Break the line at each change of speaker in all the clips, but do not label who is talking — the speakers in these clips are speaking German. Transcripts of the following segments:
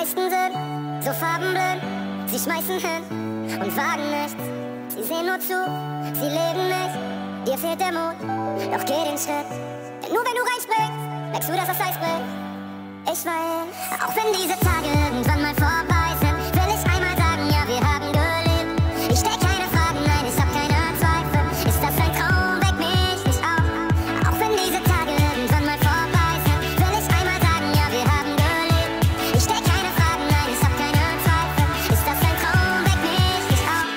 meisten sind so farbenblind, sie schmeißen hin und wagen nichts. Sie sehen nur zu, sie leben nicht, dir fehlt der Mut, doch geh den Schritt. Denn nur wenn du reinspringst, merkst du, dass das Eis bricht. Ich weiß, auch wenn diese Tage irgendwann mal vorbei sind, will ich einmal sagen, ja, wir haben gelebt. Ich stell keine Fragen, nein, ich hab keine Zweifel. Ist das ein Traum, weck mich nicht auf. Auch wenn diese Tage irgendwann mal vorbei sind, will ich einmal sagen, ja, wir haben gelebt. Ich stell keine Fragen, nein, ich hab keine Zweifel. Ist das ein Traum, weck mich nicht auf.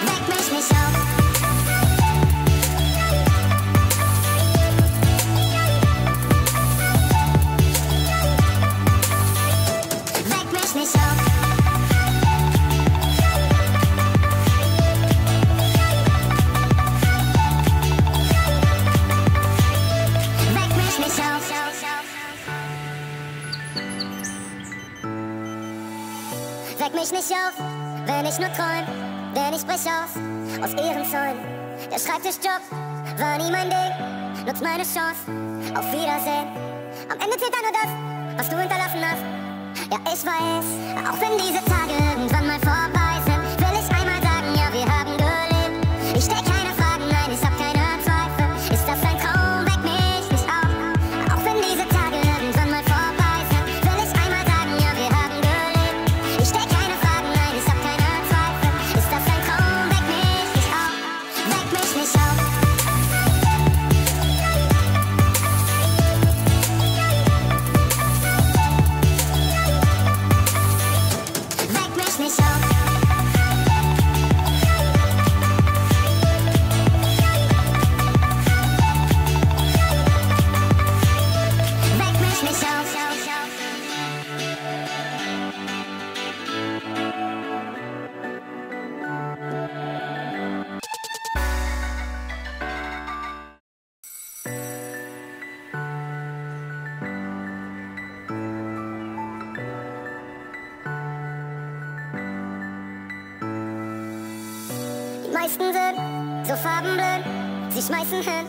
Weck mich nicht auf. Nicht auf. Weck mich nicht auf. Weck mich nicht auf, wenn ich nur träum, denn ich brech aus ihren Zäunen. Der Schreibtischjob war nie mein Ding, nutz meine Chance, auf Wiedersehen. Am Ende zählt da nur das, was du hinterlassen hast. Ja, ich weiß, auch wenn diese Tage irgendwann mal vorbei sind, will ich einmal sagen, ja, wir haben gelebt. Ich stell keine Fragen, nein, ich hab keine Zweifel. Ist das ein Traum, weck mich nicht auf. Auch wenn diese Tage irgendwann mal vorbei sind, will ich einmal sagen, ja, wir haben gelebt. Ich stell keine Fragen, nein, ich hab keine Zweifel. Ist das ein Traum, weck mich nicht auf. Weck mich nicht auf. Nicht auf. Weck mich nicht auf. Die meisten sind so farbenblind, sie schmeißen hin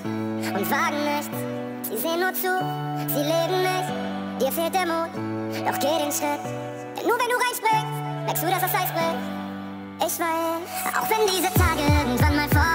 und wagen nichts. Sie sehen nur zu, sie leben nicht, dir fehlt der Mut, doch geh den Schritt. Denn nur wenn du reinspringst, merkst du, dass das Eis bricht. Ich weiß, auch wenn diese Tage irgendwann mal vorbei